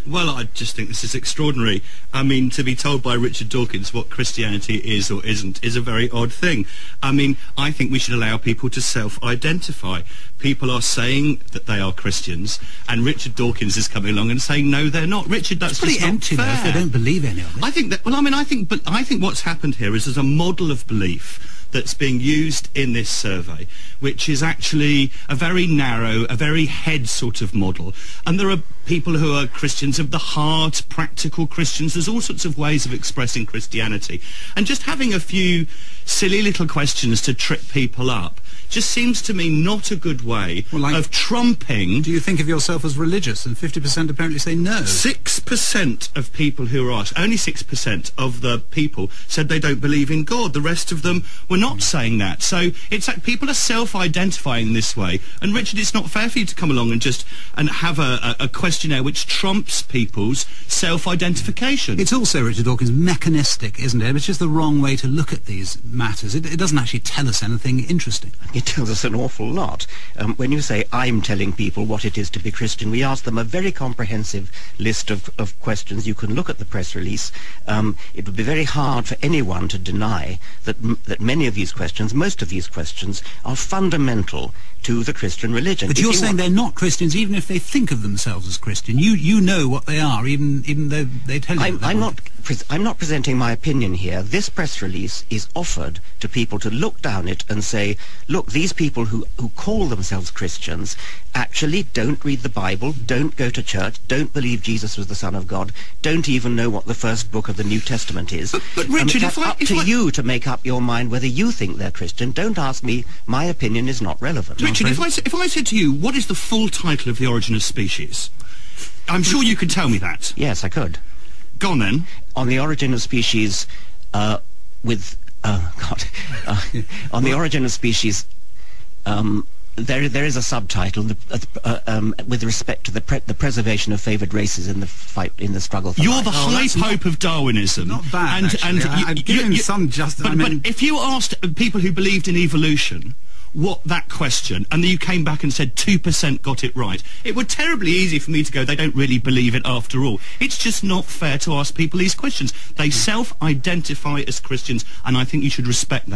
Well, I just think this is extraordinary. I mean, to be told by Richard Dawkins what Christianity is or isn't is a very odd thing. I mean, I think we should allow people to self-identify. People are saying that they are Christians, and Richard Dawkins is coming along and saying, no, they're not. Richard, that's pretty just empty, not fair. though, if they don't believe any of it. I think that, well, I mean, I think what's happened here is there's a model of belief that's being used in this survey, which is actually a very narrow, a very head sort of model. And there are people who are Christians of the heart, practical Christians. There's all sorts of ways of expressing Christianity. And just having a few silly little questions to trip people up just seems to me not a good way of trumping... Do you think of yourself as religious? And 50% apparently say no. 6% of people who were asked, only 6% of the people said they don't believe in God. The rest of them were not saying that. So it's like people are self-identifying this way. And Richard, it's not fair for you to come along and just have a questionnaire which trumps people's self-identification. It's also, Richard Dawkins, mechanistic, isn't it? It's just the wrong way to look at these matters. It doesn't actually tell us anything interesting. It tells us an awful lot. When you say, I'm telling people what it is to be Christian, we ask them a very comprehensive list of questions. You can look at the press release. It would be very hard for anyone to deny that many of these questions, most of these questions, are fundamental to the Christian religion. But you're saying they're not Christians even if they think of themselves as Christian. You know what they are, even though they tell you. I'm not presenting my opinion here. This press release is offered to people to look down it and say, look, these people who call themselves Christians actually don't read the Bible, don't go to church, don't believe Jesus was the Son of God, don't even know what the first book of the New Testament is. But Richard, it's up to you to make up your mind whether you think they're Christian. Don't ask me. My opinion is not relevant. Richard, if I said to you, what is the full title of The Origin of Species? I'm sure you could tell me that. Yes, I could. Go on then. On the origin of species, on the origin of species, there is a subtitle with respect to the preservation of favoured races in the fight in the struggle for life. You're the high pope of Darwinism. Not bad, and give him some justice. But if you asked people who believed in evolution what that question, and then you came back and said 2% got it right, it would terribly easy for me to go, they don't really believe it after all. It's just not fair to ask people these questions. They self-identify as Christians, and I think you should respect that.